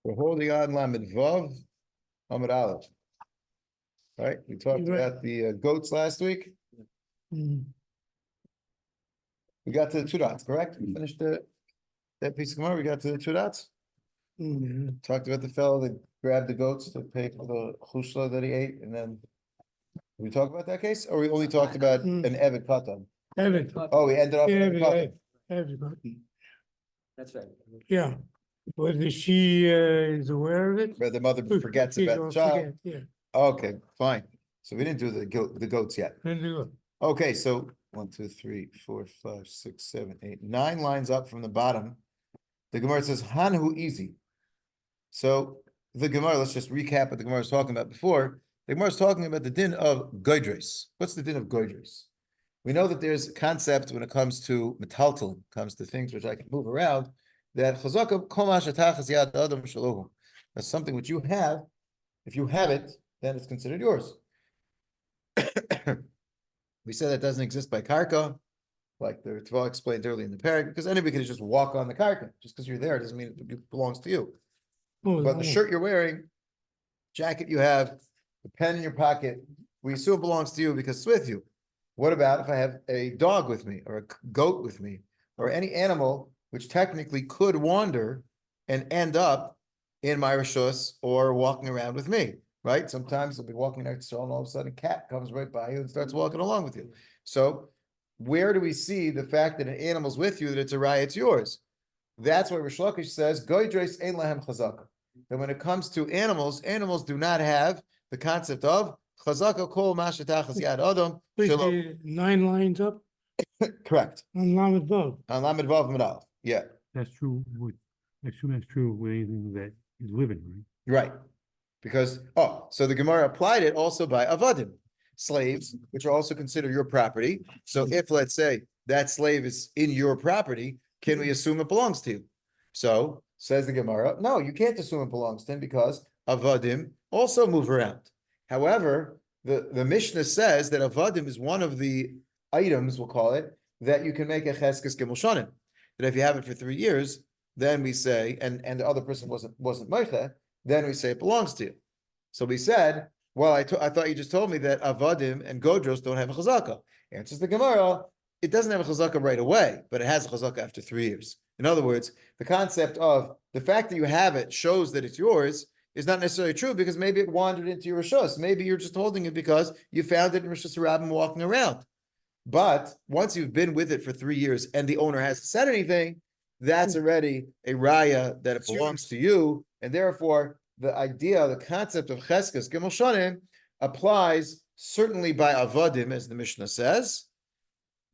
We're holding on Lamed Vav, Amud Aleph. Right? We talked about the goats last week. Mm. We got to the two dots, correct? We finished that piece of Gemara. We got to the two dots. Mm. Talked about the fellow that grabbed the goats to pay for the chushla that he ate, and then we talked about that case, or we only talked about an Eved Katan? Eved. Oh, we ended off with Eved Katan. Everybody. That's right. Yeah. Whether she is aware of it. Where the mother forgets She about will the child. forget, yeah. Okay, fine. So we didn't do the goats yet. Then do it. Okay, so 1, 2, 3, 4, 5, 6, 7, 8, 9 lines up from the bottom. The Gemara says Hanhu easy. So the Gemara, let's just recap what the Gemara was talking about before. The Gemara is talking about the din of goydres. What's the din of goydres? We know that there's a concept when it comes to metaltal, comes to things which I can move around, that chazaka kol ma shetachas yad adam shalohu. That's something which you have. If you have it, then it's considered yours. We said that doesn't exist by karka, like the Tva explained earlier in the parak, because anybody can just walk on the karka. Just because you're there doesn't mean it belongs to you. But the shirt you're wearing, jacket you have, the pen in your pocket, we assume it belongs to you because it's with you. What about if I have a dog with me, or a goat with me, or any animal which technically could wander and end up in my rishus or walking around with me? Right? Sometimes you'll be walking next to someone, all of a sudden a cat comes right by you and starts walking along with you. So where do we see the fact that an animal's with you, that it's a raya, it's yours? That's why Rish Lakish says, goydres ein lahem chazaka. That when it comes to animals, animals do not have the concept of chazaka kol ma shetachas yad adam. 9 lines up Correct. on Lamed Vav. On Lamed Vav Medal. Yeah. That's true with, I assume that's true with anything that is living, right? Right. Because, so the Gemara applied it also by avadim, slaves, which are also considered your property. So if, let's say, that slave is in your property, can we assume it belongs to you? So, says the Gemara, no, you can't assume it belongs to him because avadim also move around. However, the Mishnah says that avadim is one of the items, we'll call it, that you can make a cheskes gimel shanim. That if you have it for 3 years, then we say, and the other person wasn't meicheh, then we say it belongs to you. So we said, well, I thought you just told me that avadim and godros don't have a chazaka. Answers the Gemara, it doesn't have a chazaka right away, but it has a chazaka after 3 years. In other words, the concept of the fact that you have it shows that it's yours is not necessarily true, because maybe it wandered into your rishus. Maybe you're just holding it because you found it in Rishus Rabbim walking around. But once you've been with it for 3 years and the owner hasn't said anything, that's already a raya that it belongs to you, and therefore the idea, the concept of cheskes gimel shanim applies certainly by avadim, as the Mishnah says.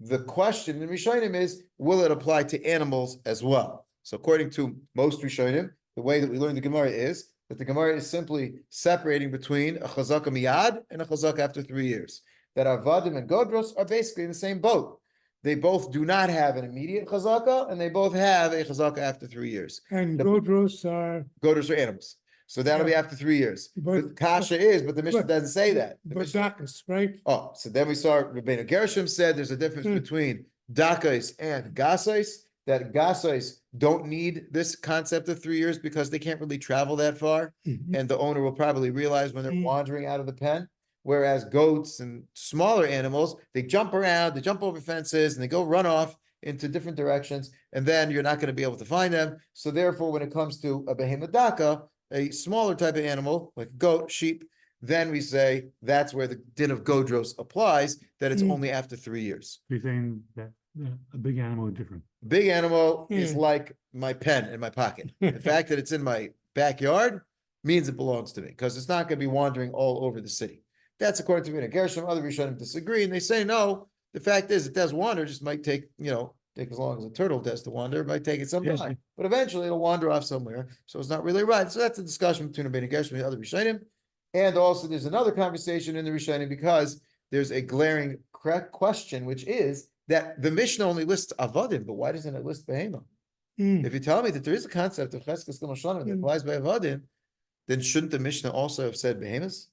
The question in Rishonim is, will it apply to animals as well? So according to most Rishonim, the way that we learn the Gemara is that the Gemara is simply separating between a chazaka miyad and a chazaka after 3 years. That avadim and godros are basically in the same boat. They both do not have an immediate chazaka, and they both have a chazaka after 3 years. And godros are. Godros are animals. So that'll be after 3 years. But Kasha is, but the Mishnah doesn't say that. The But Mishnah- dakas, right? Oh, so then we saw Rabbeinu Gershom said there's a difference between dakais and gasais, that gasais don't need this concept of 3 years because they can't really travel that far, and the owner will probably realize when they're wandering out of the pen. Whereas goats and smaller animals, they jump around, they jump over fences, and they go run off into different directions, and then you're not going to be able to find them. So therefore, when it comes to a behemoth daka, a smaller type of animal, like goat, sheep, then we say that's where the din of godros applies, that it's only after 3 years. You're saying that a big animal is different. Big animal is Yeah. like my pen in my pocket. The fact that it's in my backyard means it belongs to me, because it's not going to be wandering all over the city. That's according to Rabbeinu Gershom. Other Rishonim disagree, and they say no. The fact is, it does wander. Just might take as long as a turtle does to wander. It might take it some Yes. time, but eventually it'll wander off somewhere. So it's not really right. So that's a discussion between Rabbeinu Gershom and the other Rishonim. And also, there's another conversation in the Rishonim because there's a glaring question, which is that the Mishnah only lists avadim, but why doesn't it list behemoth? If you tell me that there is a concept of cheskes gimel shanim that applies by avadim, then shouldn't the Mishnah also have said behemoths?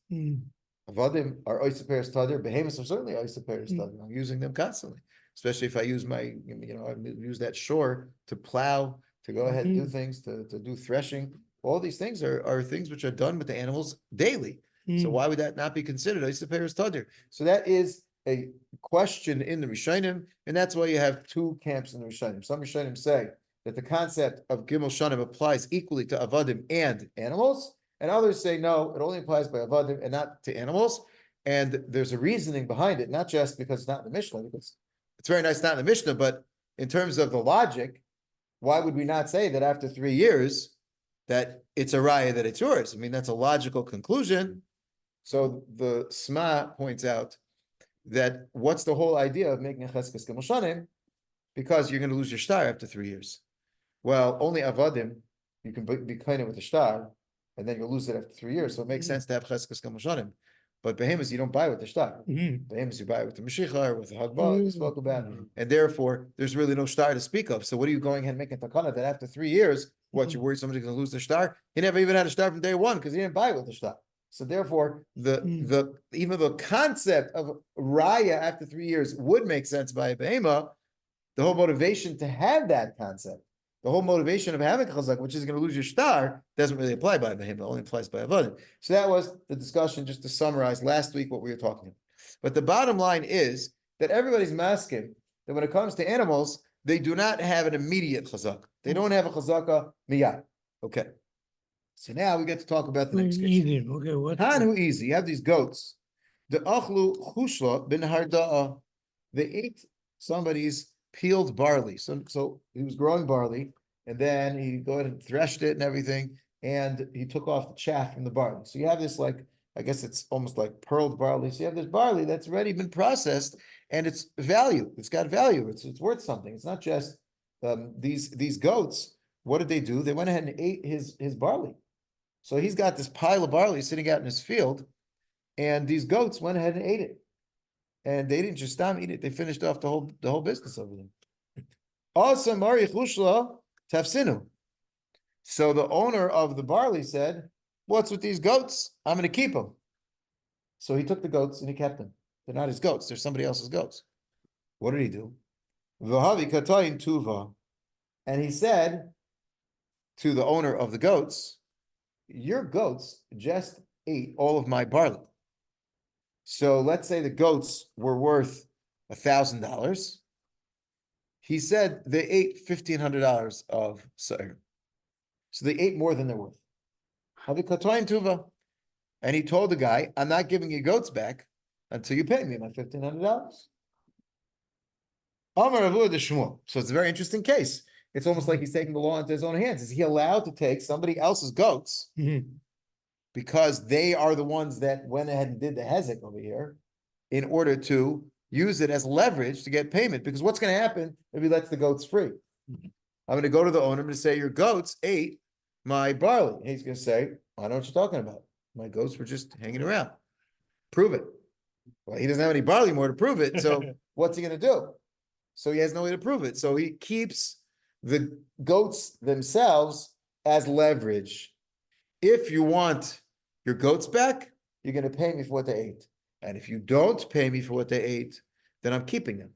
Avadim are oisaperes tadir. Behemoths are certainly oisaperes tadir. I'm using them constantly, especially if I use I use that shore to plow, to go ahead and do things, to do threshing. all these things are things which are done with the animals daily. So why would that not be considered Isaperes Tadir? So that is a question in the Rishonim, and that's why you have two camps in the Rishonim. Some Rishonim say that the concept of Gimel Shanim applies equally to Avadim and animals, and others say no, it only applies by Avadim and not to animals. And there's a reasoning behind it, not just because it's not in the Mishnah, because it's very nice not in the Mishnah, but in terms of the logic, why would we not say that after 3 years that it's a raya that it's yours? I mean, that's a logical conclusion. So the Sma points out that what's the whole idea of making a cheskes Gimel Shanim? Because you're going to lose your star after 3 years. Well, only Avadim, you can be kind of with a star, and then you'll lose it after 3 years. So it makes sense to have cheskes Gimel Shanim. But behemoths, you don't buy with the shtar. Behemoths, you buy with the Mashiach or with the Hagbah we spoke about. And therefore, there's really no star to speak of. So what are you going ahead and making takana that after 3 years, what, you worry somebody's going to lose the star? He never even had a star from day one because he didn't buy it with the star. So therefore, even the concept of raya after 3 years would make sense by a behemah. The whole motivation to have that concept, the whole motivation of having a chazak, which is going to lose your star, doesn't really apply by behemah, only applies by avodim. So that was the discussion, just to summarize last week what we were talking about. But the bottom line is that everybody's masking that when it comes to animals, they do not have an immediate chazak. They don't have a chazaka miyad. Okay. So now we get to talk about the next case. Easy. Okay, what? Hanu easy. You have these goats. The achlu chushla bin harda'a. They ate somebody's peeled barley. So he was growing barley, and then he go ahead and threshed it and everything, and he took off the chaff from the barley. So you have this, like, I guess it's almost like pearled barley. So you have this barley that's already been processed, and it's value. It's got value. It's worth something. It's not just these goats. What did they do? They went ahead and ate his barley. So he's got this pile of barley sitting out in his field, and these goats went ahead and ate it. And they didn't just stop eating it; they finished off the whole business over there. Also, Mari Chushla Tafsinu. So the owner of the barley said, "What's with these goats? I'm going to keep them." So he took the goats and he kept them. They're not his goats; they're somebody else's goats. What did he do? V'havi katayin tuva, and he said to the owner of the goats, "Your goats just ate all of my barley." So let's say the goats were worth $1,000. He said they ate $1,500 of sa'ir. So they ate more than they're worth. And he told the guy, "I'm not giving you goats back until you pay me my $1,500. So it's a very interesting case. It's almost like he's taking the law into his own hands. Is he allowed to take somebody else's goats because they are the ones that went ahead and did the hezek over here in order to use it as leverage to get payment? Because what's going to happen if he lets the goats free? I'm going to go to the owner, I'm going to say, "Your goats ate my barley." And he's going to say, "I know what you're talking about. My goats were just hanging around. Prove it." Well, he doesn't have any barley more to prove it. So what's he going to do? So he has no way to prove it. So he keeps the goats themselves as leverage. If you want your goats back, you're going to pay me for what they ate. And if you don't pay me for what they ate, then I'm keeping them.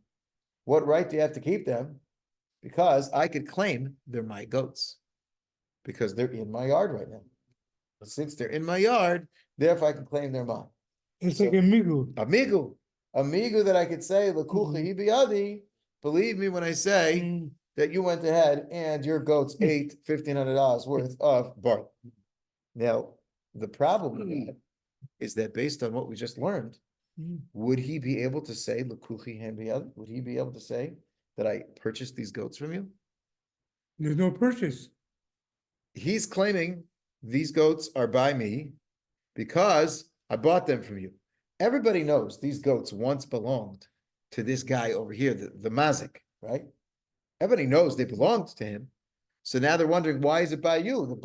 What right do you have to keep them? Because I could claim they're my goats. Because they're in my yard right now. But since they're in my yard, therefore I can claim they're mine. It's like a migu. Amigu that I could say, "L'kucha hi biyadi," believe me when I say that you went ahead and your goats ate $1,500 worth of barley. Now, the problem with that is that based on what we just learned, would he be able to say, "L'kuchi hem biyadi"? Would he be able to say that I purchased these goats from you? There's no purchase. He's claiming these goats are by me because I bought them from you. Everybody knows these goats once belonged to this guy over here, the mazik, right? Everybody knows they belonged to him. So now they're wondering, why is it by you? The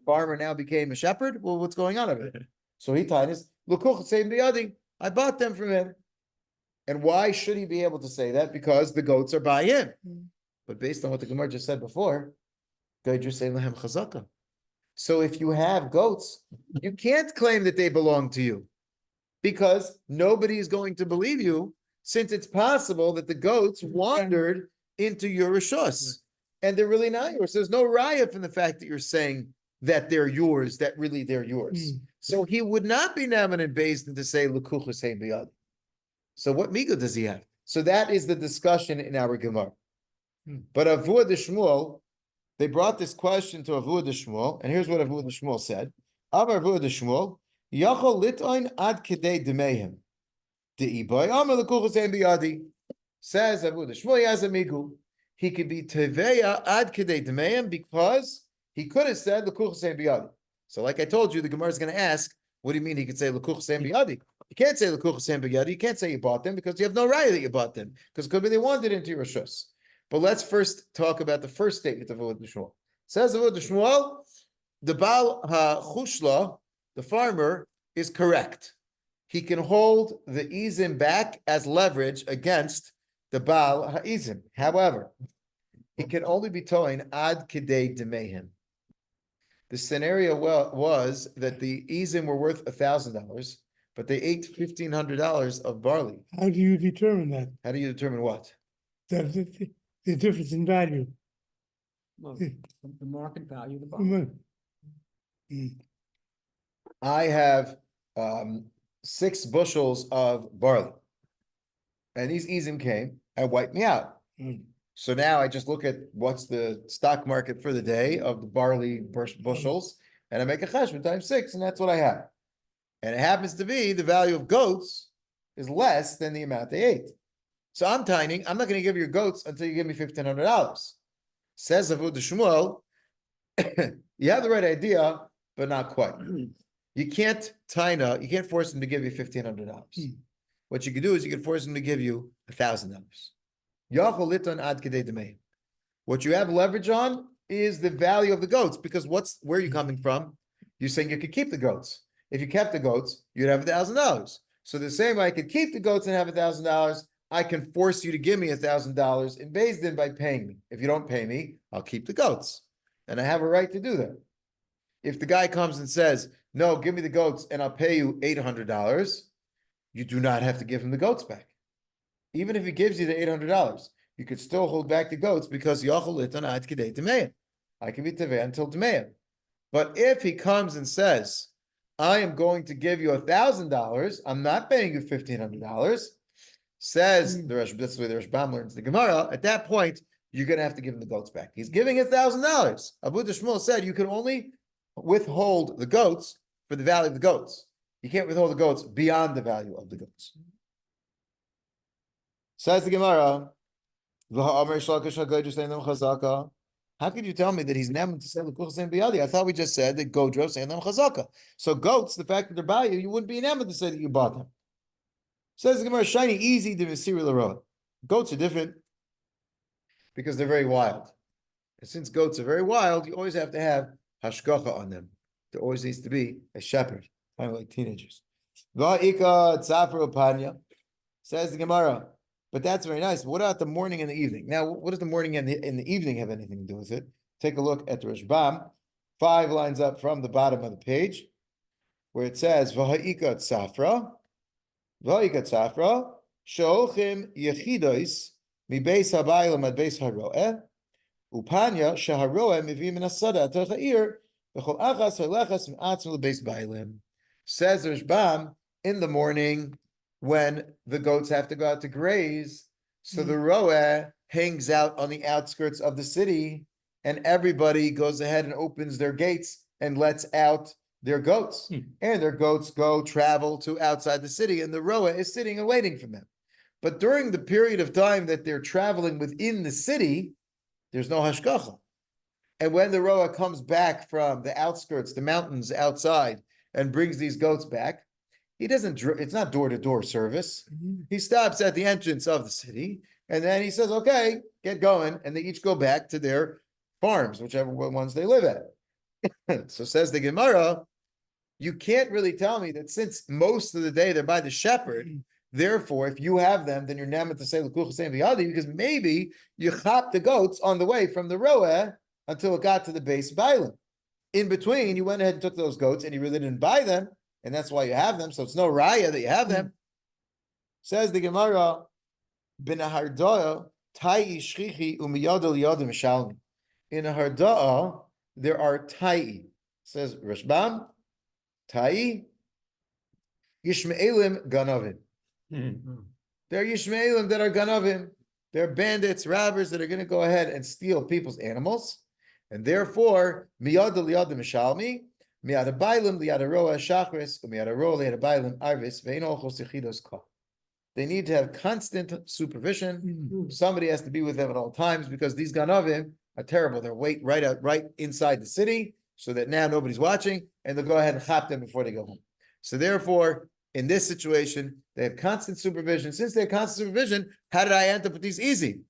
farmer now became a shepherd? Well, what's going on over there? So he tied his, I bought them from him. And why should he be able to say that? Because the goats are by him. But based on what the Gemara just said before, so if you have goats, you can't claim that they belong to you because nobody is going to believe you, since it's possible that the goats wandered into your rishos and they're really not yours. There's no raya from the fact that you're saying that they're yours, that really they're yours. So he would not be naman and based to say Lukuchus Hein Biyadi. So what migo does he have? So that is the discussion in our Gemara. But Avua de Shmuel, they brought this question to Avua de Shmuel, and here's what Avua de Shmuel said. Amar Avua de Shmuel, Yachol litoin ad kedei demehim. De'iboy amar Lukuchus Hein Biyadi. Says Avua de Shmuel, he has a migu. He could be teveya ad kedei demehim because he could have said Lukuchus Hein Biyadi. So like I told you, the Gemara is going to ask, what do you mean he could say Lukuchus Hein Biyadi? You can't say Lukuchus Hein Biyadi. You can't say you bought them because you have no raya that you bought them because could be they wanted into your rishus. But let's first talk about the first statement of Avod Shmuel. Says Avod Shmuel, the Baal HaChushla, the farmer, is correct. He can hold the izim back as leverage against the Baal HaIzim. However, it can only be towing ad kidei demehim. The scenario was that the izim were worth $1,000, but they ate $1,500 of barley. How do you determine that? How do you determine what? The difference in value. Well, the market value of the bond. I have 6 bushels of barley, and these izim came and wiped me out. So now I just look at what's the stock market for the day of the barley bushels, and I make a cheshbon times 6, and that's what I have. And it happens to be the value of goats is less than the amount they ate. So I'm not going to give your goats until you give me $1,500. Says Avud Shmuel, you have the right idea, but not quite. You can't force them to give you $1,500. What you can do is you can force them to give you $1,000. What you have leverage on is the value of the goats, because where are you coming from? You're saying you could keep the goats. If you kept the goats, you'd have $1,000. So the same way I could keep the goats and have $1,000, I can force you to give me $1,000 in Beis Din by paying me. If you don't pay me, I'll keep the goats. And I have a right to do that. If the guy comes and says, no, give me the goats and I'll pay you $800, you do not have to give him the goats back. Even if he gives you the $800, you could still hold back the goats because Yachol Litan Ad Kidei Demeim. I can be Tevei until Demeim. But if he comes and says, I am going to give you $1,000, I'm not paying you $1,500, says the Rabbi, that's the way the Rashbam learns the Gemara, at that point, you're going to have to give him the goats back. He's giving $1,000. Abu Shmuel said you can only withhold the goats for the value of the goats. You can't withhold the goats beyond the value of the goats. Says the Gemara, how could you tell me that he's never to say Lukuchas Hein Biyadi? I thought we just said that Godro saying them chazaka. So goats, the fact that they're by you, you wouldn't be enamored to say that you bought them. Says the Gemara, shiny, easy to Visiri Laroa. Goats are different because they're very wild. And since goats are very wild, you always have to have hashgacha on them. There always needs to be a shepherd, kind of like teenagers. Va'ika tzafra upanya, says the Gemara. But that's very nice. What about the morning and the evening? Now, what does the morning and the evening have anything to do with it? Take a look at the Rashbam, 5 lines up from the bottom of the page, where it says, V'ha'ika tzafra, she'olchim yechidois, mi beis habaylam ad beis haro'eh, upanya sheharo'eh mivi min asada atoch ha'ir, v'chol achas ha'lechas m'atzim l'beis baylim. Says the Rashbam, in the morning, when the goats have to go out to graze, so the roeh hangs out on the outskirts of the city, and everybody goes ahead and opens their gates and lets out their goats. And their goats travel to outside the city, and the roeh is sitting and waiting for them. But during the period of time that they're traveling within the city, there's no hashgacha. And when the roeh comes back from the outskirts, the mountains outside, and brings these goats back, he doesn't, it's not door-to-door service. He stops at the entrance of the city, and then he says, okay, get going, and they each go back to their farms, whichever ones they live at. So says the Gemara, you can't really tell me that since most of the day they're by the shepherd, therefore, if you have them, then you're never to say Lukuchas Hein Biyadi, because maybe you chop the goats on the way from the roeh until it got to the base Bailim. In between, you went ahead and took those goats, and you really didn't buy them, and that's why you have them. So it's no raya that you have them. Says the Gemara, bin a harda'a ta'i shchichi umiyada liyada mishalmi. In a harda'a, there are ta'i. Says Rashbam, Tai, Yishmaelim Ganavim. They're Yishmaelim that are Ganavim. They're bandits, robbers that are going to go ahead and steal people's animals. And therefore, Miyad Liyad Mishalmi, Miyad Bailim, Liyad Roa Shachris, Miyad Roa, Liyad Bailim Arvis, Veino Chosichidos Ka. They need to have constant supervision. Somebody has to be with them at all times because these Ganavim are terrible. They're right inside the city, so that now nobody's watching, and they'll go ahead and chop them before they go home. So therefore, in this situation, they have constant supervision. Since they have constant supervision, how did I end up with these easy?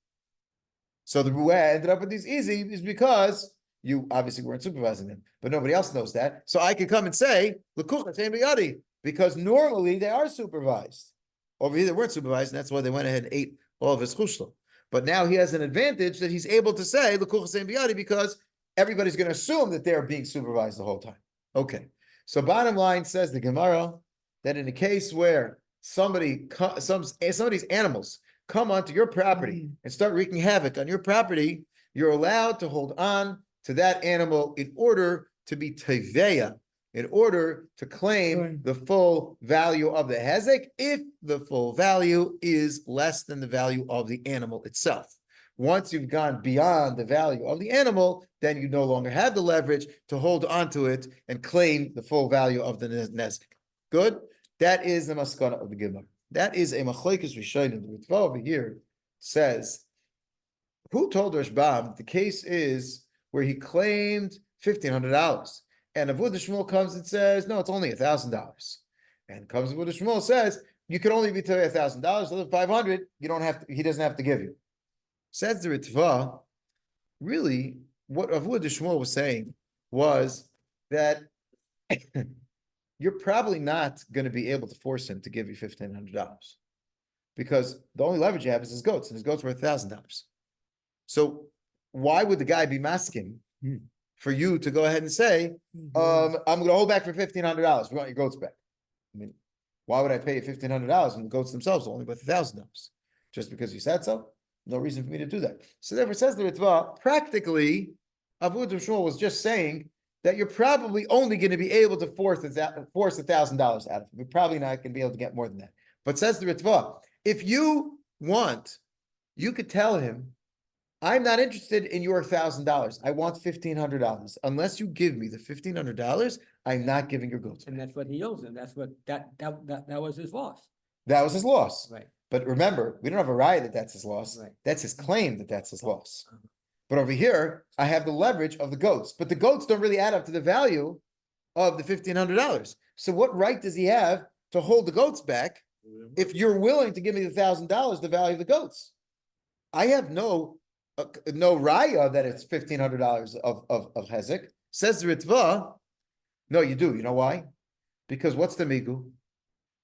So the way I ended up with these easy is because you obviously weren't supervising them, but nobody else knows that. So I could come and say, because normally they are supervised. Over here, they weren't supervised, and that's why they went ahead and ate all of his chushla. But now he has an advantage that he's able to say, because everybody's going to assume that they're being supervised the whole time. Okay. So bottom line says the Gemara that in a case where somebody's animals come onto your property and start wreaking havoc on your property, you're allowed to hold on to that animal in order to be teveya, in order to claim the full value of the hezek, if the full value is less than the value of the animal itself. Once you've gone beyond the value of the animal, then you no longer have the leverage to hold onto it and claim the full value of the nezek. Good? That is the maskana of the Gemara. That is a machlokes rishonim. The Ritva over here says, who told Rashbam that the case is where he claimed $1,500, and Avuda Shmuel comes and says, no, it's only $1,000, and comes Avuda Shmuel says, you can only be paid $1,000, other $500, you don't have to. He doesn't have to give you. Says the Ritva, really, what Avuda Shmuel was saying was that you're probably not going to be able to force him to give you $1,500 because the only leverage you have is his goats, and his goats were $1,000. So why would the guy be masking for you to go ahead and say, I'm going to hold back for $1,500. We want your goats back. I mean, why would I pay you $1,500 when the goats themselves are only worth $1,000? Just because you said so? No reason for me to do that. So therefore, says the Ritva, practically, Avuda Shmuel was just saying that you're probably only going to be able to force $1,000 out of him. You're probably not going to be able to get more than that. But says the Ritva, if you want, you could tell him, I'm not interested in your $1,000. I want $1,500. Unless you give me the $1,500, I'm not giving your goats. And that's what he owes him. That's what that was his loss. That was his loss. Right. But remember, we don't have a right that that's his loss. Right. That's his claim that that's his loss. But over here, I have the leverage of the goats. But the goats don't really add up to the value of the $1,500. So what right does he have to hold the goats back if you're willing to give me the $1,000, the value of the goats? I have no raya that it's $1,500 of hezek. Says the Ritva, no, you do. You know why? Because what's the migu?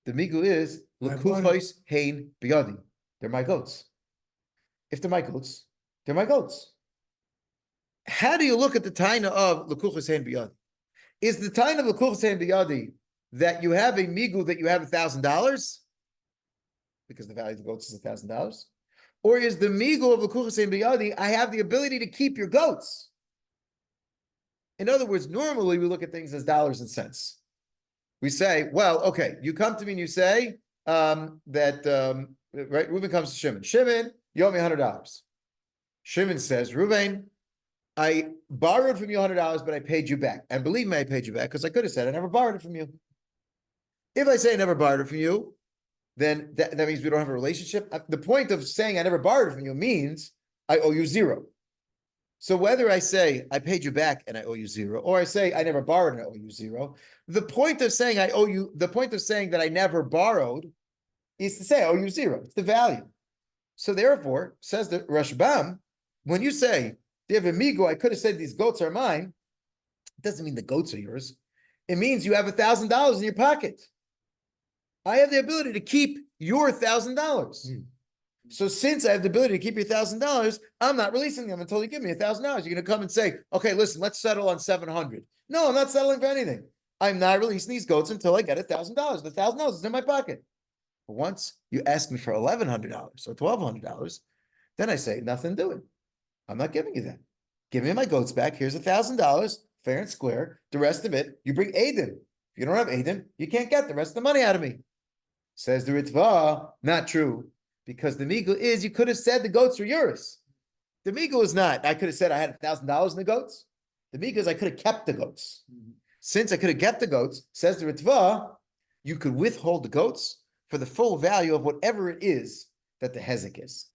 The migu is lekufos hein biyadi. They're my goats. If they're my goats, they're my goats. How do you look at the taina of lekufos hein biyadi? Is the taina of lekufos hein biyadi that you have a migu that you have $1,000 because the value of the goats is $1,000? Or is the migu of lekufos hein biyadi, I have the ability to keep your goats? In other words, normally we look at things as dollars and cents. We say, well, okay, you come to me and you say right, Reuben comes to Shimon. Shimon, you owe me $100. Shimon says, Reuben, I borrowed from you $100, but I paid you back. And believe me, I paid you back because I could have said I never borrowed it from you. If I say I never borrowed it from you, then that means we don't have a relationship. The point of saying I never borrowed it from you means I owe you $0. So whether I say I paid you back and I owe you $0, or I say I never borrowed and I owe you $0, the point of saying I owe you, the point of saying that I never borrowed is to say I owe you $0. It's the value. So therefore, says the Rashbam, when you say, Dev amigo, I could have said these goats are mine, it doesn't mean the goats are yours. It means you have $1,000 in your pocket. I have the ability to keep your $1,000. So since I have the ability to keep your $1,000, I'm not releasing them until you give me $1,000. You're going to come and say, okay, listen, let's settle on $700. No, I'm not settling for anything. I'm not releasing these goats until I get $1,000. The $1,000 is in my pocket. But once you ask me for $1,100 or $1,200, then I say, nothing doing. I'm not giving you that. Give me my goats back. Here's $1,000 fair and square. The rest of it, you bring Aiden. If you don't have Aiden, you can't get the rest of the money out of me. Says the Ritva, not true. Because the Migu is, you could have said the goats were yours. The Migu is not. I could have said I had $1,000 in the goats. The Migu is I could have kept the goats. Since I could have kept the goats, says the Ritva, you could withhold the goats for the full value of whatever it is that the hezek is.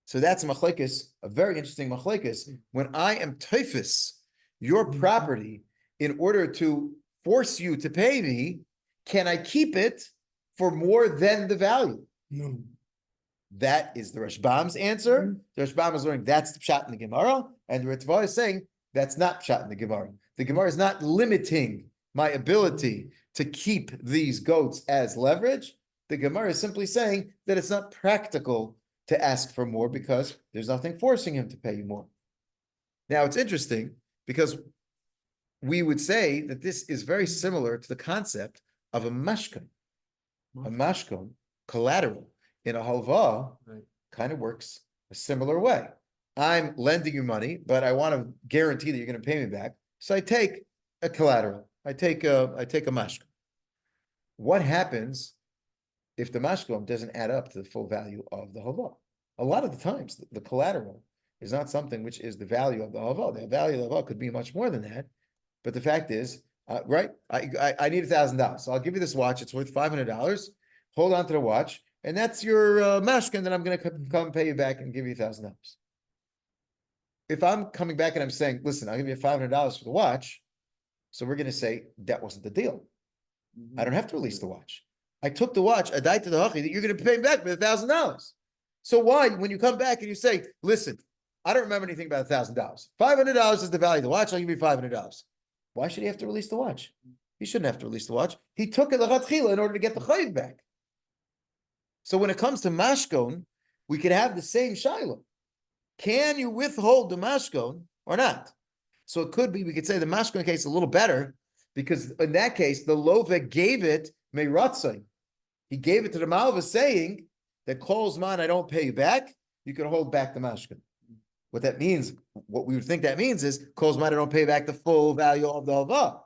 So that's a machlekes, a very interesting machlekes. When I am teifis your property in order to force you to pay me, can I keep it for more than the value? No. That is the Rashbam's answer. The Rashbam is learning that's the pshat in the Gemara, and the Ritva is saying that's not pshat in the Gemara. The Gemara is not limiting my ability to keep these goats as leverage. The Gemara is simply saying that it's not practical to ask for more because there's nothing forcing him to pay you more. Now, it's interesting because we would say that this is very similar to the concept of a mashkon. A mashkon, collateral, in a halva, kind of works a similar way. I'm lending you money, but I want to guarantee that you're going to pay me back. So I take a collateral. I take a mashkon. What happens if the mashkon doesn't add up to the full value of the halva? A lot of the times, the collateral is not something which is the value of the halva. The value of the halva could be much more than that. But the fact is, right? I need $1,000, so I'll give you this watch. It's worth $500. Hold on to the watch, and that's your mashkon. Then I'm going to come pay you back and give you $1,000. If I'm coming back and I'm saying, listen, I'll give you $500 for the watch, so we're going to say that wasn't the deal. I don't have to release the watch. I took the watch, I died to the hachi that you're going to pay me back for $1,000. So why, when you come back and you say, listen, I don't remember anything about $1,000. $500 is the value of the watch. I'll give you $500. Why should he have to release the watch? He shouldn't have to release the watch. He took it l'chatchila in order to get the chayiv back. So when it comes to mashkon, we could have the same shiloh. Can you withhold the mashkon or not? So it could be, we could say the mashkon case is a little better because in that case, the lova gave it meiratzon. He gave it to the malva saying that kol zman I don't pay you back, you can hold back the mashkon. What that means, what we would think that means is kol zman I don't pay back the full value of the halva.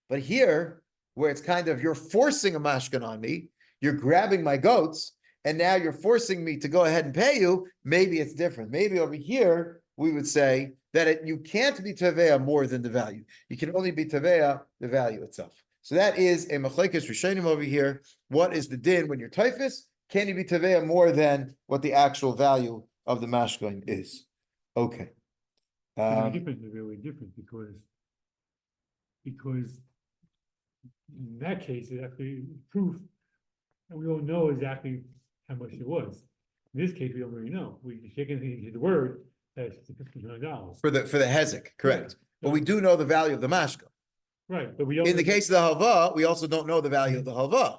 But here, where it's kind of you're forcing a mashkon on me, you're grabbing my goats, and now you're forcing me to go ahead and pay you, maybe it's different. Maybe over here, we would say that you can't be teveya more than the value. You can only be teveya the value itself. So that is a machlekes rishonim over here. What is the din when you're typhus? Can you be teveya more than what the actual value of the mashkon is? Okay. The difference is really different because in that case, it actually proof, and we don't know exactly how much it was. In this case, we don't really know. We take anything his word that it's $1,500 For the hezek, correct. But we do know the value of the mashkon. right. But we don't. In the case of the halva, we also don't know the value of the halva.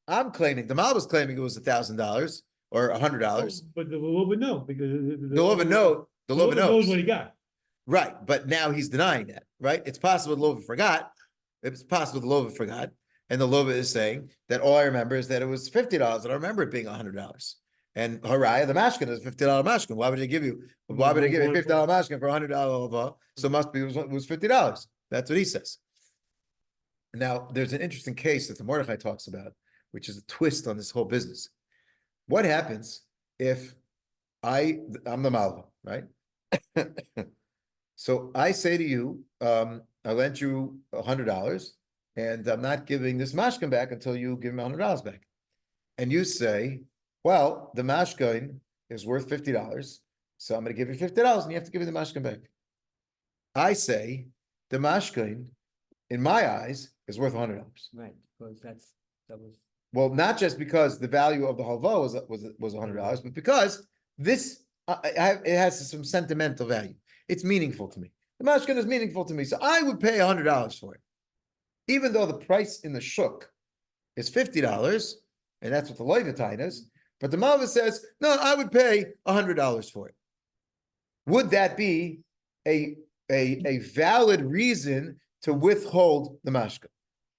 I'm claiming, the Mal was claiming it was $1,000 or $100. But the Lova no, because The Lova Lova knows what he got. Right, but now he's denying that, right? It's possible the Lova forgot. It's possible the Lova forgot. And the Lova is saying that all I remember is that it was $50. I don't remember it being $100. And Haraya, the mashkin is a $50 mashkin. Why would they give you a $50 mashkin for $100 Lova? So it must be, it was $50. That's what he says. Now, there's an interesting case that the Mordechai talks about, which is a twist on this whole business. What happens if I'm the Malva, right? So I say to you, I lent you $100 and I'm not giving this mashkin back until you give me $100 back. And you say, well, the mashkin is worth $50. So I'm going to give you $50 and you have to give me the mashkin back. I say the mashkin, in my eyes, is worth $100. Right, because that was. Well, not just because the value of the halva was $100, but because this it has some sentimental value. It's meaningful to me. The mashkin is meaningful to me, so I would pay $100 for it, even though the price in the shuk is $50, and that's what the loivatain is. But the malva says, no, I would pay $100 for it. Would that be a valid reason to withhold the mashkin?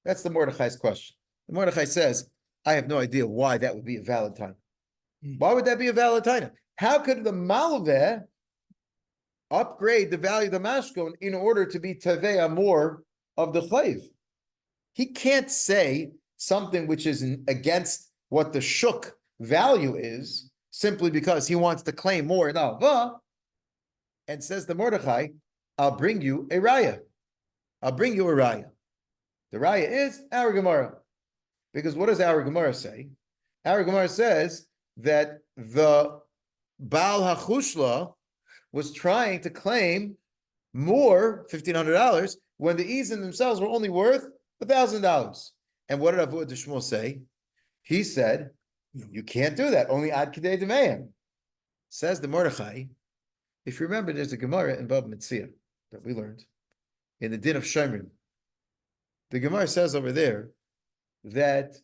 That's the Mordechai's question. The Mordechai says, I have no idea why that would be a valid time. Why would that be a valid time? How could the malveh upgrade the value of the mashkon in order to be tavea more of the chayv. He can't say something which is against what the shuk value is simply because he wants to claim more in alva. And says the Mordechai, I'll bring you a raya. I'll bring you a raya. The raya is our Gemara. Because what does our Gemara say? Our Gemara says that the Baal HaChushla was trying to claim more, $1,500, when the Izim themselves were only worth $1,000. And what did Avu Shmuel say? He said, you can't do that, only Ad Kidei Demeim. Says the Mordechai, if you remember, there's a Gemara in Bava Metzia that we learned in the din of Shomrim. The Gemara says over there that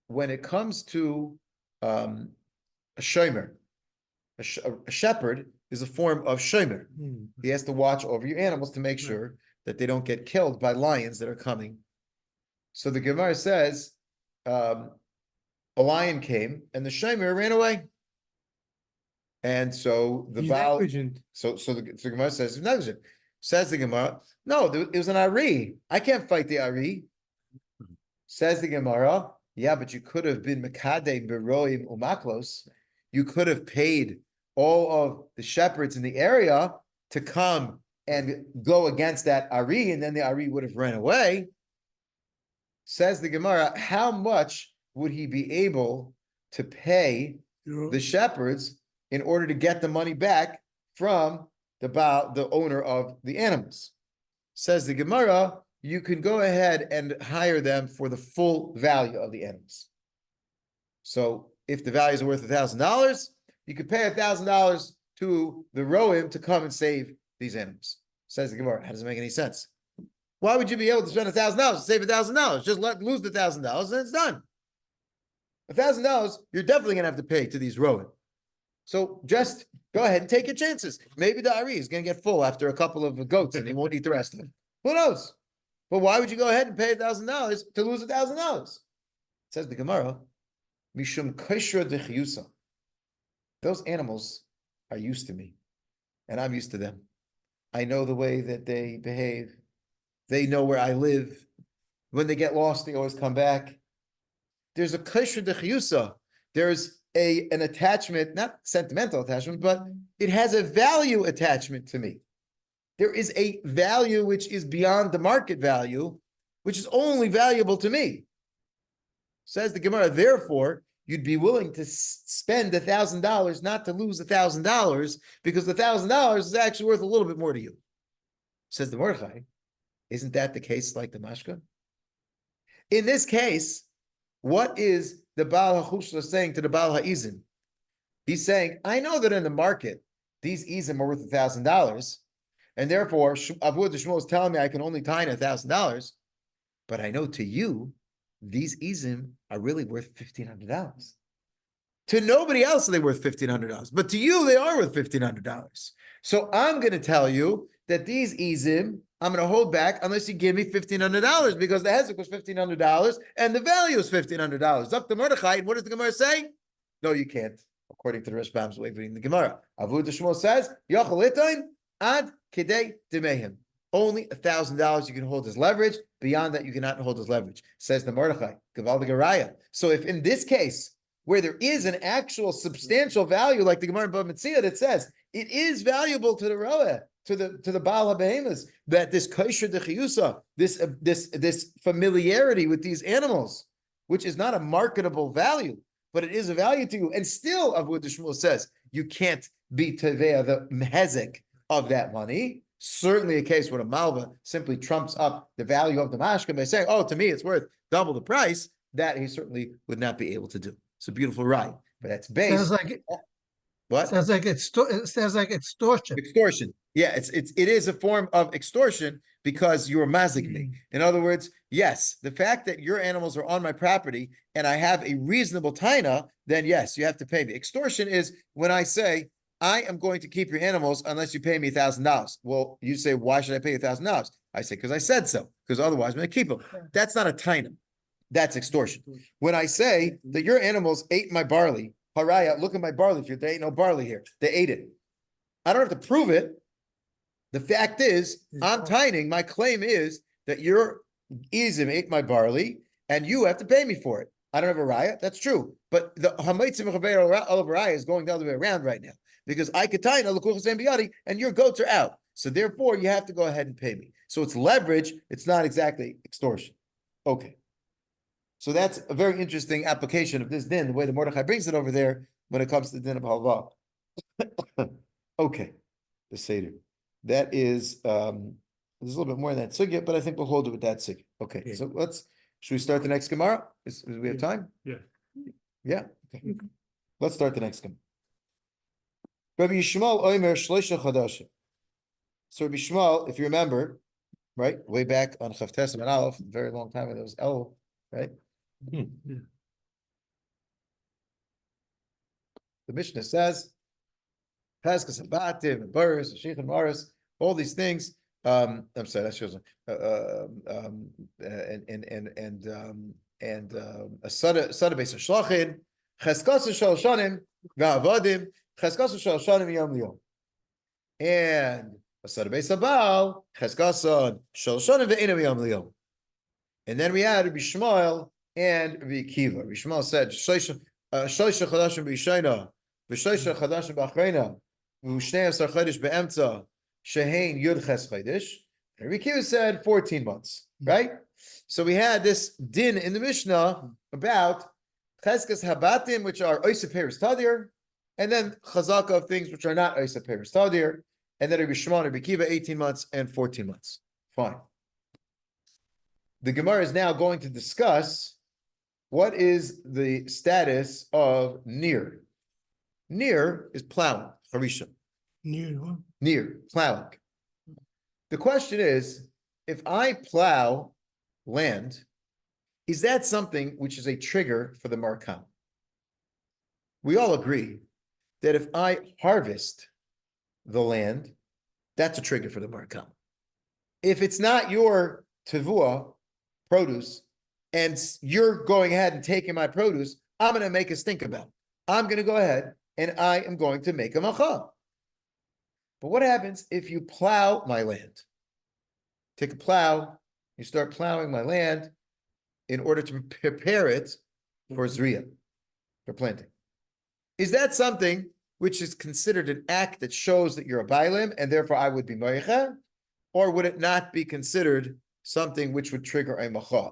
when it comes to a shomer, a shepherd is a form of shomer. He has to watch over your animals to make sure that they don't get killed by lions that are coming. So the Gemara says a lion came and the shomer ran away. And so the Baal, so the Gemara says it's negligent. Says the Gemara, no, it was an Ari. I can't fight the Ari. Says the Gemara, yeah, but you could have been Mekade Beroim Umaklos. You could have paid all of the shepherds in the area to come and go against that Ari, and then the Ari would have run away. Says the Gemara, how much would he be able to pay the shepherds in order to get the money back from the owner of the animals? Says the Gemara, you can go ahead and hire them for the full value of the animals. So if the values are worth $1,000, you could pay $1,000 to the Rohim to come and save these animals. Says the Gemara, how does it make any sense? Why would you be able to spend $1,000 to save $1,000? Just lose the $1,000 and it's done. $1,000, you're definitely gonna have to pay to these Rohim. So just go ahead and take your chances. Maybe the Ari is going to get full after a couple of goats and he won't eat the rest of them. Who knows? But why would you go ahead and pay $1,000 to lose $1,000? Says the Gemara, Mishum Kaishra Dechiyusa. Those animals are used to me, and I'm used to them. I know the way that they behave. They know where I live. When they get lost, they always come back. There's a Kaishra Dechiyusa. There's an attachment, not sentimental attachment, but it has a value attachment to me. There is a value which is beyond the market value, which is only valuable to me. Says the Gemara, therefore, you'd be willing to spend $1,000 not to lose $1,000 because the $1,000 is actually worth a little bit more to you. Says the Mordechai, isn't that the case like the mashka? In this case, what is the Baal HaChushla saying to the Baal HaIzim? He's saying, I know that in the market, these Izim are worth $1,000, and therefore, Avu Shmuel is telling me I can only tie in $1,000, but I know to you, these Izim are really worth $1,500. To nobody else, they're worth $1,500, but to you, they are worth $1,500. So I'm going to tell you that these Izim, I'm going to hold back unless you give me $1,500 because the hezek was $1,500 and the value is $1,500. Up to Mordechai, and what does the Gemara say? No, you can't, according to the Rashbam's way of reading the Gemara. Avu Shmuel says, Yochel itoin ad kidei demehim. Only $1,000 you can hold as leverage. Beyond that, you cannot hold as leverage. Says the Mordechai, Gaval the Garaya. So if in this case, where there is an actual substantial value, like the Gemara in Bava Metzia that says it is valuable to the Roeh, to the Baal HaBehemoths, that this Kaisher Dechiyusa, this familiarity with these animals, which is not a marketable value, but it is a value to you. And still, Avu Shmuel says, you can't be Tevea, the Mehezek of that money. Certainly a case where a Malva simply trumps up the value of the mashka by saying, oh, to me, it's worth double the price. That he certainly would not be able to do. It's a beautiful ride, but that's based. Sounds like what? Sounds like it sounds like extortion. Extortion. Yeah, it is a form of extortion because you're mazig me. In other words, yes, the fact that your animals are on my property and I have a reasonable taina, then yes, you have to pay me. Extortion is when I say, I am going to keep your animals unless you pay me $1,000. Well, you say, why should I pay you $1,000? I say, because I said so, because otherwise I'm going to keep them. That's not a taina. That's extortion. When I say that your animals ate my barley, Haraya, look at my barley field. There ain't no barley here. They ate it. I don't have to prove it. The fact is, I'm tining. My claim is that your Izim ate my barley, and you have to pay me for it. I don't have a raya. That's true. But the Hamaitzim Olav Raya is going the other way around right now. Because I could tie and your goats are out. So therefore, you have to go ahead and pay me. So it's leverage. It's not exactly extortion. Okay. So that's a very interesting application of this din, the way the Mordechai brings it over there when it comes to the din of halva. Okay. The Seder. That is, there's a little bit more in that sugya, but I think we'll hold it with that sugya. Okay. Yeah. So should we start the next Gemara? Do we have time? Yeah. Yeah. Okay. Let's start the next Gemara. Rabbi Yishmael Omer Shloisha Chadashim. So Rabbi Yishmael, if you remember, right, way back on Chavtes and Aleph, a very long time ago, it was El, right? Yeah. The Mishnah says, Paskas Abatim, and Burris, and Sheikh and Morris, all these things. I'm sorry, that shows a Sada Beis Shlachin, Cheskas Shal Shanim, Ga'avadim, Cheskas Shal Shanim Yom Liyom. And a Sada Beis Abal, Cheskas Shal Shanim Ve'inam Yom Liyom. And then we had Rabbi Shmuel and Rabbi Akiva. Rabbi Shmuel said, Shloisha Chadashim B'Yishayna, V'Shloisha Chadashim B'Achrayna, V'Shnei Asar Chodesh Be'emtza, Shehein Yud Ches Chodesh. And Rabbi Akiva said 14 months, right? So we had this din in the Mishnah about Cheskas Habatim, which are Oisei Peres Tadir, and then Chazaka of things which are not Oisei Peres Tadir, and then Rabbi Shmuel and Rabbi Akiva 18 months and 14 months. Fine. The Gemara is now going to discuss what is the status of Nir. Nir is plowing, Harisha. Nir, plowing. The question is, if I plow land, is that something which is a trigger for the markam? We all agree that if I harvest the land, that's a trigger for the markam. If it's not your tevua, produce, and you're going ahead and taking my produce, I'm going to make a stink about it. I'm going to go ahead and I am going to make a macha. But what happens if you plow my land? Take a plow, you start plowing my land in order to prepare it for zriya, for planting. Is that something which is considered an act that shows that you're a bailim and therefore I would be moicha? Or would it not be considered something which would trigger a macha?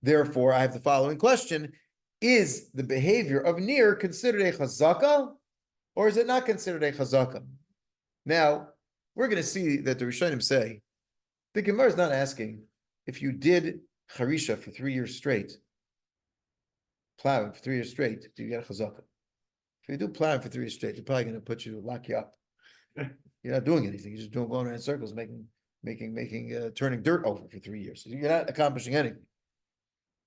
Therefore, I have the following question. Is the behavior of Nir considered a chazaka, or is it not considered a chazaka? Now, we're going to see that the Rishonim say, the Gemara is not asking if you did Harisha for 3 years straight, plowing for 3 years straight, do you get a chazaka? If you do plowing for 3 years straight, they're probably going to lock you up. You're not doing anything. You're just going around in circles, turning dirt over for 3 years. You're not accomplishing anything.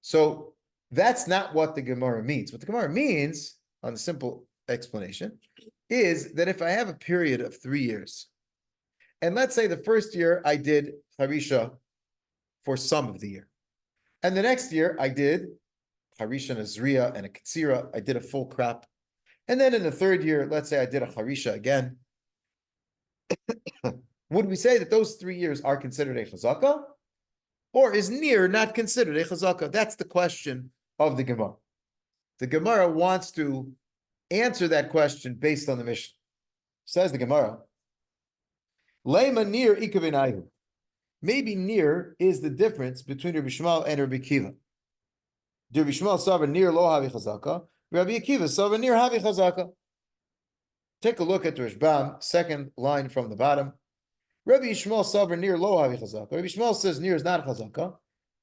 So that's not what the Gemara means. What the Gemara means, on the simple explanation, is that if I have a period of 3 years, and let's say the first year I did Harisha for some of the year, and the next year I did Harisha and a Zriya and a Katsira, I did a full crop, and then in the third year, let's say I did a Harisha again, would we say that those 3 years are considered a chazaka? Or is Nir not considered a chazaka? That's the question of the Gemara. The Gemara wants to answer that question based on the Mishnah. Says the Gemara, Leima Nir ikavinayu. Maybe Nir is the difference between Rabbi Shmuel and Rabbi Akiva. Rabbi Shmuel saw Nir lo havi chazaka. Rabbi Akiva saw Nir havi chazaka. Take a look at the Rashbam, second line from the bottom. Rabbi Yishmael Savar Nir lo havi chazaka. Rabbi Yishmael says Nir is not chazaka.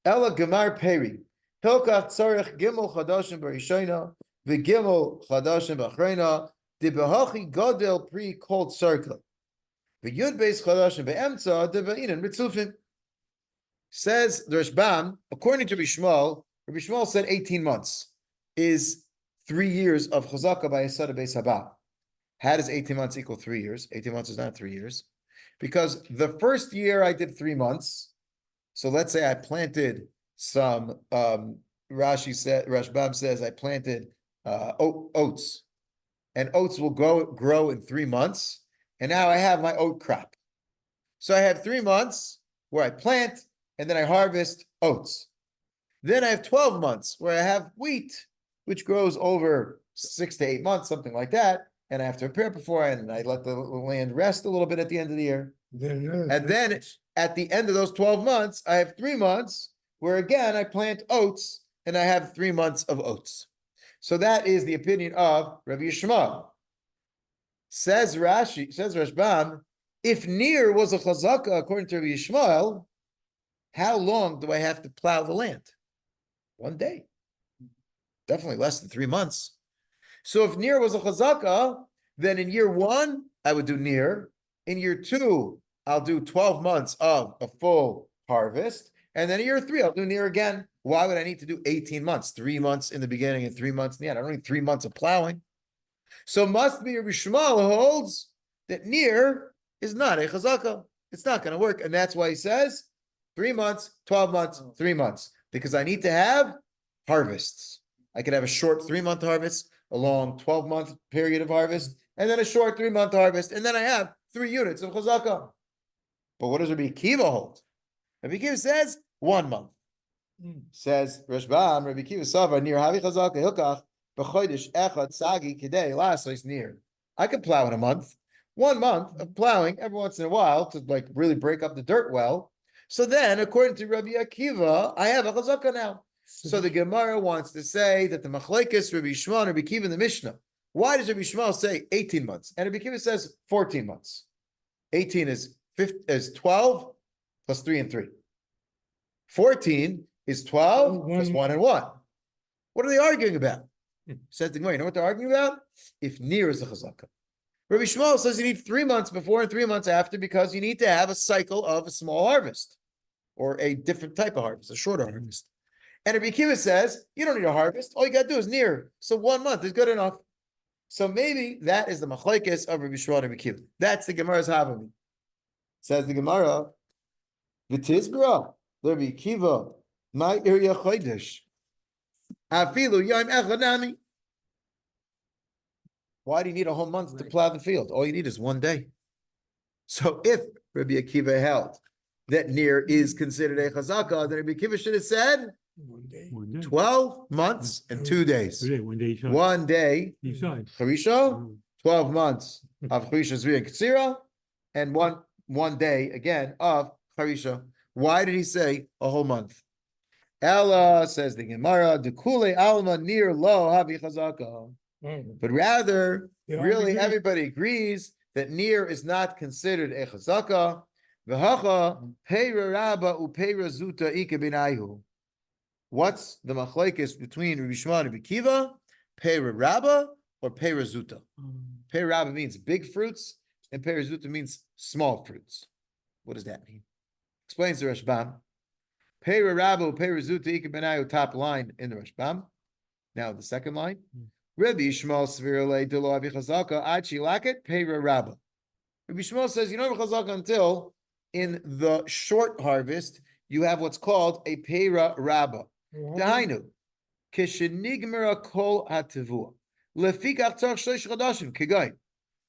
Ela gemar peri. Hilkach tzarech gimel chadashim barishayna v'gimel chadashim b'achreina debehachi gadel pri kol tzarka v'yud beis chadashim be'emtza debe'inan mitzufin. Says the Rashbam, according to Rabbi Yishmael said 18 months is 3 years of chazaka by Yisada beis haba. How does 18 months equal 3 years? 18 months is not 3 years. Because the first year I did 3 months. So let's say I planted some, Rashbam says I planted oats. And oats will grow in 3 months. And now I have my oat crop. So I have 3 months where I plant and then I harvest oats. Then I have 12 months where I have wheat, which grows over 6 to 8 months, something like that. And I have to prepare before and I let the land rest a little bit at the end of the year. And then at the end of those 12 months, I have 3 months where again I plant oats and I have 3 months of oats. So that is the opinion of Rabbi Yishmael. Says Rashi, says Rashbam, if Nir was a chazaka according to Rabbi Yishmael, how long do I have to plow the land? 1 day. Definitely less than 3 months. So if Nir was a chazaka, then in year 1, I would do Nir. In year 2, I'll do 12 months of a full harvest. And then in year 3, I'll do Nir again. Why would I need to do 18 months? 3 months in the beginning and 3 months in the end. I don't need 3 months of plowing. So must be Rabbi Shmuel holds that Nir is not a chazaka. It's not going to work. And that's why he says 3 months, 12 months, 3 months. Because I need to have harvests. I could have a short 3-month harvest, a long 12-month period of harvest, and then a short 3-month harvest, and then I have 3 units of chazaka. But what does Rabbi Akiva hold? Rabbi Akiva says 1 month. Says Rashbam, Rabbi Akiva Sava, Nir Havi Chazaka Hilkach, B'chodesh Echad Sagi Kidei Lasais Nir. I could plow in a month. 1 month of plowing every once in a while to like really break up the dirt well. So then, according to Rabbi Akiva, I have a chazaka now. So the Gemara wants to say that the machlekes Rabbi Shmuel and Rabbi Akiva in the Mishnah. Why does Rabbi Shmuel say 18 months? And Rabbi Akiva says 14 months. 18 is 12 plus 3 and 3. 14 is 12 plus 1 and 1. What are they arguing about? Says the Gemara, you know what they're arguing about? If Nir is a chazaka. Rabbi Shmuel says you need 3 months before and 3 months after because you need to have a cycle of a small harvest or a different type of harvest, a shorter harvest. And Rabbi Akiva says you don't need a harvest. All you got to do is Nir. So 1 month is good enough. So maybe that is the machlekes of Rabbi Shmuel and Rabbi Akiva. That's the Gemara's Havami. Says the Gemara, V'tizbra, Rabbi Akiva, my area chodesh. Afilu yom echad nami. Why do you need a whole month to plow the field? All you need is 1 day. So if Rabbi Akiva held that Nir is considered a chazaka, then Rabbi Akiva should have said 1 day. 1 day. 12 months and 2 days. 1 day each side. 1 day, Each side. Charisha, 12 months of Charisha, Zri, and Katsira, and one day again of Charisha. Why did he say a whole month? Ella, says the Gemara, Dekule Alma Nir Lo Havi Chazaka. But rather, Yeah, really because- everybody agrees that Nir is not considered a chazaka. V'hacha peira rabba upeira zuta ike b'naihu. What's the machlekes between Rabbi Shmuel and Rabbi Akiva? Peira rabba or peira zuta? Peira rabba means big fruits, and peira zuta means small fruits. What does that mean? Explains the Rashbam. Peira rabba upeira zuta ike b'naihu, top line in the Rashbam. Now the second line. Rabbi Yishmael Svirle de lo Avi Chazaka Achi Laket Peira Rabba. Rabbi Yishmael says you don't have Chazaka until in the short harvest you have what's called a Peira Rabba. Dahainu Kishenigmera Kol Hativua Lefikach Tzarch Shlosh Chadashim Kigay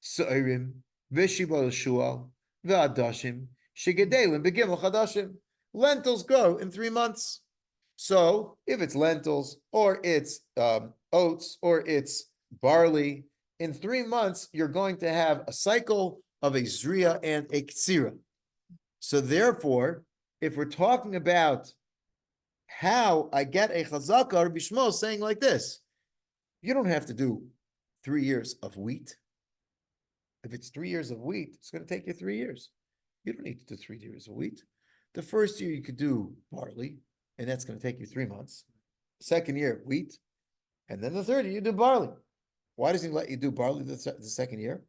Seirim Veshibal Shual Ve'adashim Shigedelim Begimel Chadashim. Lentils grow in 3 months. So if it's lentils or it's oats or it's barley, in 3 months, you're going to have a cycle of a zriya and a ktsira. So therefore, if we're talking about how I get a chazaka, Rabbi Shmuel is saying like this, you don't have to do 3 years of wheat. If it's 3 years of wheat, it's going to take you 3 years. You don't need to do 3 years of wheat. The first year you could do barley, and that's going to take you 3 months. Second year, wheat. And then the third year, you do barley. Why does he let you do barley the second year?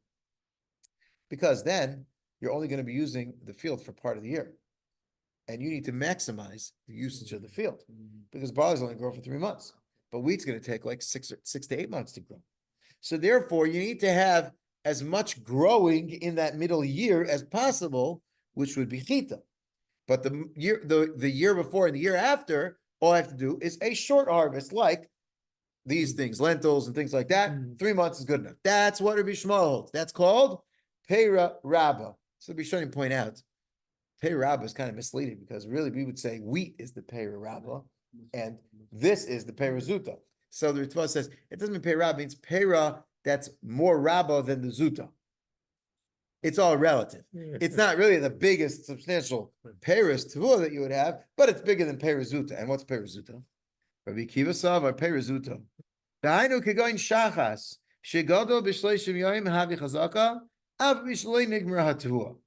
Because then you're only going to be using the field for part of the year. And you need to maximize the usage of the field. Because barley's only grow for 3 months. But wheat's going to take like 6 to 8 months to grow. So therefore, you need to have as much growing in that middle year as possible, which would be chita. But the year before and the year after, all I have to do is a short harvest, like these things, lentils and things like that. 3 months is good enough. That's what Rabbi Shmuel holds. That's called Peira Rabba. So Rabbi Shmuel point out Pei Rabba is kind of misleading because really we would say wheat is the Pei Rabba and this is the Pei Zuta. So the Ritva says it doesn't mean Pei Rabba, it means Pei that's more Rabba than the Zuta. It's all relative. It's not really the biggest substantial Paris Tavua that you would have, but it's bigger than Perizuta. And what's Perizuta? Rabbi Kiva Sav or Perizuta. Dainu Kegoin Shachas, Shigodo Bishleishim Yoim Havi Chazaka, Av Bishlei Nigmar HaTavua.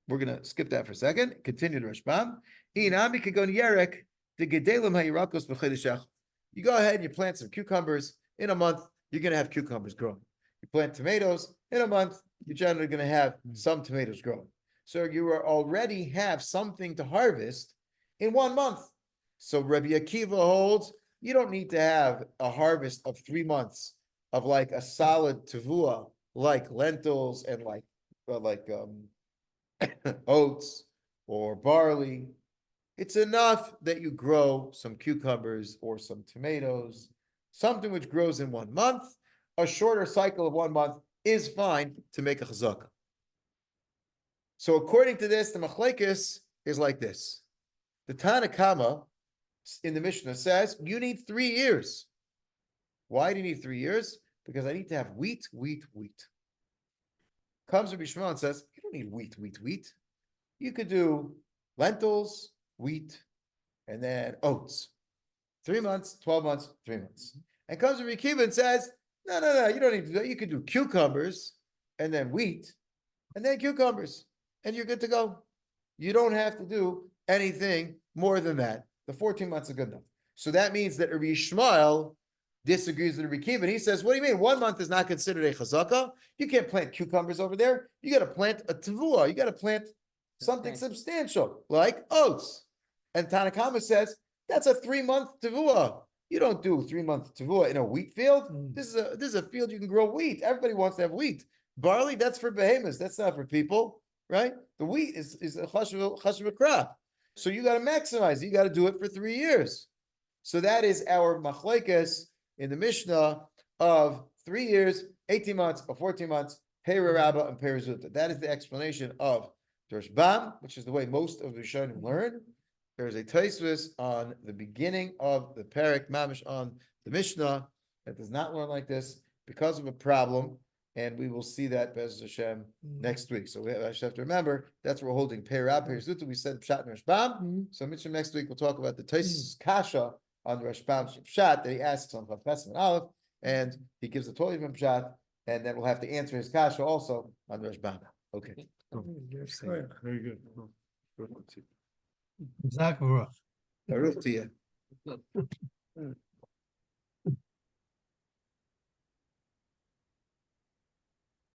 We're going to skip that for a second. Continue to Rashbam. Inami Kegoin Yerek, the Gedelim HaYirakos B'Chedeshach. You go ahead and you plant some cucumbers. In a month, you're going to have cucumbers growing. You plant tomatoes. In a month, you're generally going to have some tomatoes growing. So you already have something to harvest in 1 month. So Rabbi Akiva holds, you don't need to have a harvest of 3 months of like a solid tavua, like lentils and like oats or barley. It's enough that you grow some cucumbers or some tomatoes, something which grows in 1 month. A shorter cycle of 1 month is fine to make a chazakah. So according to this, the machlekes is like this. The Tanakama in the Mishnah says, you need 3 years. Why do you need 3 years? Because I need to have wheat. Comes Rabbi Shmuel and says, you don't need wheat. You could do lentils, wheat, and then oats. 3 months, 12 months, 3 months. And comes Rabbi Akiva and says, no, you don't need to do that. You could do cucumbers and then wheat and then cucumbers and you're good to go. You don't have to do anything more than that. The 14 months is good enough. So that means that Rabbi Shmuel disagrees with Rabbi Akiva and he says, what do you mean? 1 month is not considered a chazakah? You can't plant cucumbers over there. You got to plant a tavua. You got to plant something substantial like oats. And Tanakama says, that's a 3-month tavua. You don't do 3-month tavua in a wheat field. This is a field you can grow wheat. Everybody wants to have wheat. Barley, that's for behemoths. That's not for people, right? The wheat is a chashuv crop. So you got to maximize it. You got to do it for 3 years. So that is our machlekes in the Mishnah of 3 years, 18 months, or 14 months, Peri Rabba and Peri Zuta. That is the explanation of Rashbam, which is the way most of the Rishonim learn. There's a Taisvis on the beginning of the Perek Mamish on the Mishnah that does not learn like this because of a problem, and we will see that Be'ez Hashem next week. So we have to remember that's what we're holding Peri Rabba, Peri Zuta. We said Pshat and Rashbam. So Mishnah next week we'll talk about the Taisvis Kasha on the Rashbam's Pshat that he asks on Chafes and Aleph, and he gives a totally different Pshat, and then we'll have to answer his Kasha also on the Rashbam. Okay. Very good. Exactly. Baruch to you.